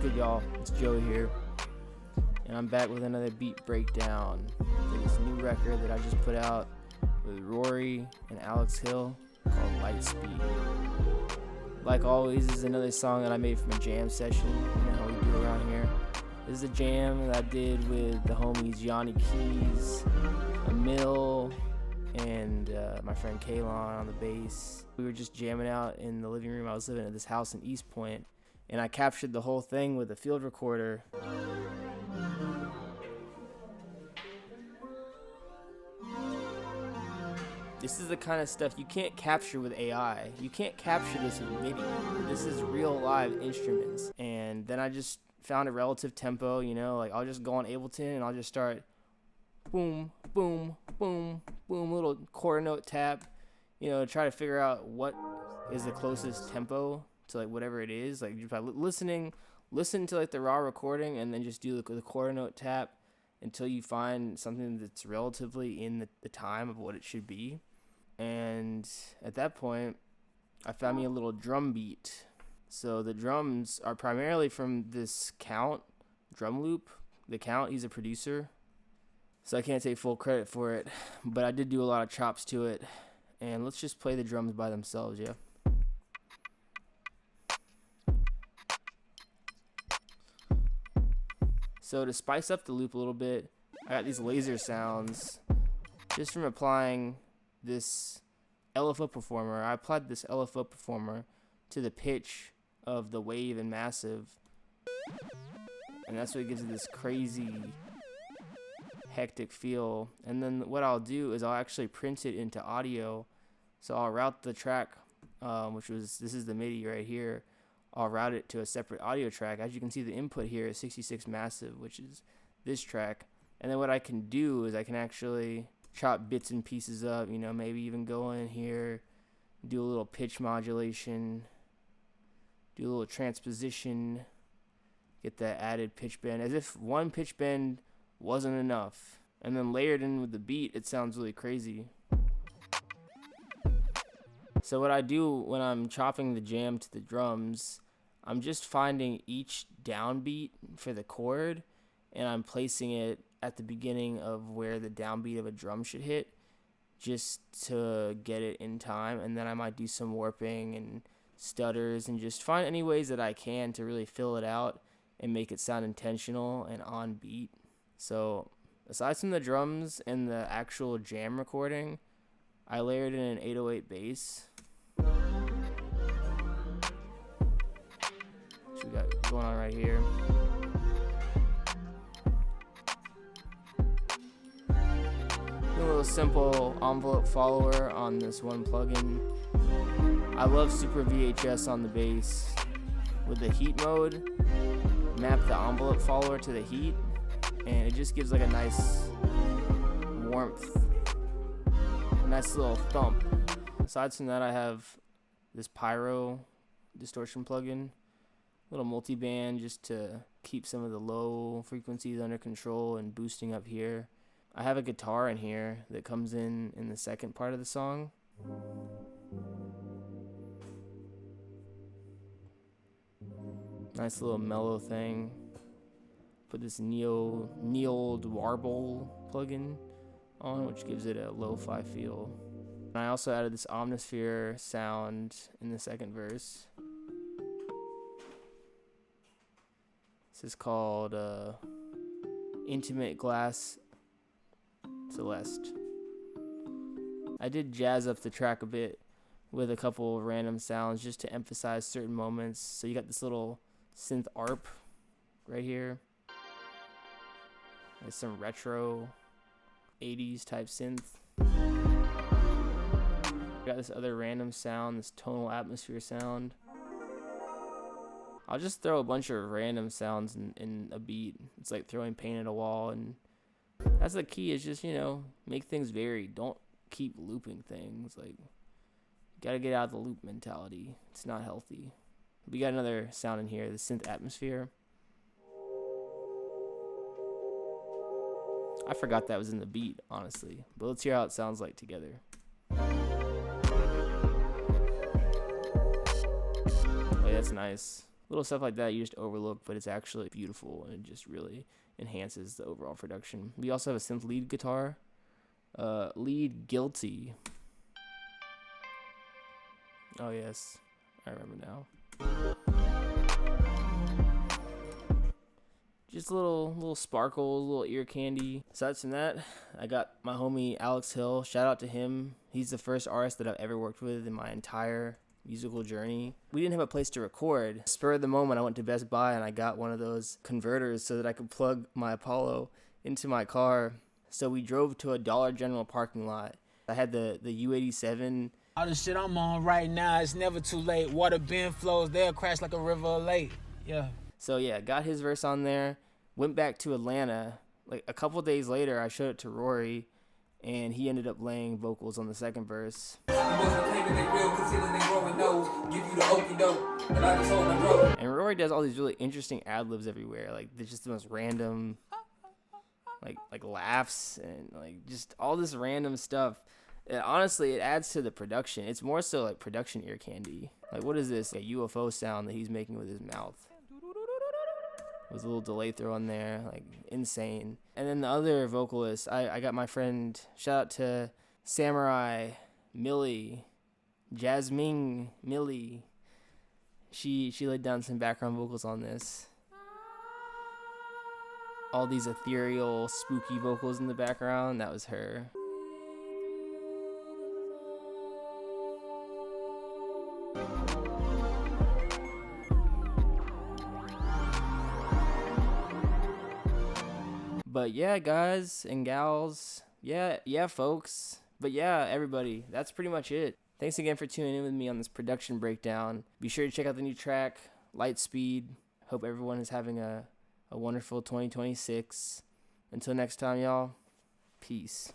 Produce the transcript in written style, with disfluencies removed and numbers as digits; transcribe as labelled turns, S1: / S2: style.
S1: good, y'all? It's Joey here, and I'm back with another beat breakdown for this new record that I just put out with Raury and Alex Hill called Lightspeed. Like always, this is another song that I made from a jam session. You know how we do around here. This is a jam that I did with the homies Yanni Keys, Emil, and my friend Kalon on the bass. We were just jamming out in the living room. I was living at this house in East Point, and I captured the whole thing with a field recorder. This is the kind of stuff you can't capture with AI. You can't capture this with MIDI. This is real live instruments. And then I just found a relative tempo, you know, like I'll just go on Ableton and I'll just start boom, boom, boom, boom, little quarter note tap, you know, try to figure out what is the closest tempo to like whatever it is. Like just by listen to like the raw recording and then just do the quarter note tap until you find something that's relatively in the time of what it should be. And at that point, I found me a little drum beat. So the drums are primarily from this Count drum loop. The Count, he's a producer, so I can't take full credit for it, but I did do a lot of chops to it. And let's just play the drums by themselves, yeah? So to spice up the loop a little bit, I got these laser sounds just from applying this LFO performer. I applied this LFO performer to the pitch of the wave and massive, and that's what gives it this crazy hectic feel. And then what I'll do is I'll actually print it into audio. So I'll route the track, this is the MIDI right here. I'll route it to a separate audio track. As you can see, the input here is 66 massive, which is this track. And then what I can do is I can actually chop bits and pieces up, you know, maybe even go in here, do a little pitch modulation, do a little transposition, get that added pitch bend, as if one pitch bend wasn't enough. And then layered in with the beat, it sounds really crazy. So what I do when I'm chopping the jam to the drums, I'm just finding each downbeat for the chord, and I'm placing it at the beginning of where the downbeat of a drum should hit, just to get it in time. And then I might do some warping and stutters and just find any ways that I can to really fill it out and make it sound intentional and on beat. So aside from the drums and the actual jam recording, I layered in an 808 bass. Which we got going on right here. A little simple envelope follower on this one plugin. I love Super VHS on the bass. With the heat mode, map the envelope follower to the heat, and it just gives like a nice warmth, a nice little thump. Aside from that, I have this Pyro distortion plugin, little multi-band just to keep some of the low frequencies under control and boosting up here. I have a guitar in here that comes in the second part of the song. Nice little mellow thing. Put this Neold Warble plugin on, which gives it a lo-fi feel. And I also added this Omnisphere sound in the second verse. This is called Intimate Glass Celeste. I did jazz up the track a bit with a couple of random sounds just to emphasize certain moments. So you got this little synth ARP right here. There's some retro 80s type synth. Got this other random sound, this tonal atmosphere sound. I'll just throw a bunch of random sounds in a beat. It's like throwing paint at a wall, and that's the key, is just, you know, make things varied. Don't keep looping things. Like, you gotta get out of the loop mentality. It's not healthy. We got another sound in here, the synth atmosphere. I forgot that was in the beat, honestly. But let's hear how it sounds like together. Oh, yeah, that's nice. Little stuff like that you just overlook, but it's actually beautiful and it just really enhances the overall production. We also have a synth lead guitar, lead Guilty. Oh yes, I remember now. Just little sparkles, little ear candy. Aside from that, I got my homie Alex Hill. Shout out to him. He's the first artist that I've ever worked with in my entire musical journey. We didn't have a place to record. Spur of the moment, I went to Best Buy and I got one of those converters so that I could plug my Apollo into my car. So we drove to a Dollar General parking lot. I had the U87.
S2: All the shit I'm on right now, it's never too late. Water bend flows, they'll crash like a river or lake. Yeah.
S1: So yeah, got his verse on there. Went back to Atlanta. Like a couple days later, I showed it to Raury, and he ended up laying vocals on the second verse. And Raury does all these really interesting ad-libs everywhere. Like they're just the most random, like laughs and like just all this random stuff. And honestly, it adds to the production. It's more so like production ear candy. Like what is this? A UFO sound that he's making with his mouth. With a little delay throw on there, like insane. And then the other vocalist, I got my friend, shout out to Samurai, Millie, Jasmine, Millie. She laid down some background vocals on this. All these ethereal, spooky vocals in the background, that was her. But yeah, guys and gals, yeah, folks. But yeah, everybody, that's pretty much it. Thanks again for tuning in with me on this production breakdown. Be sure to check out the new track, Lightspeed. Hope everyone is having a wonderful 2026. Until next time, y'all, peace.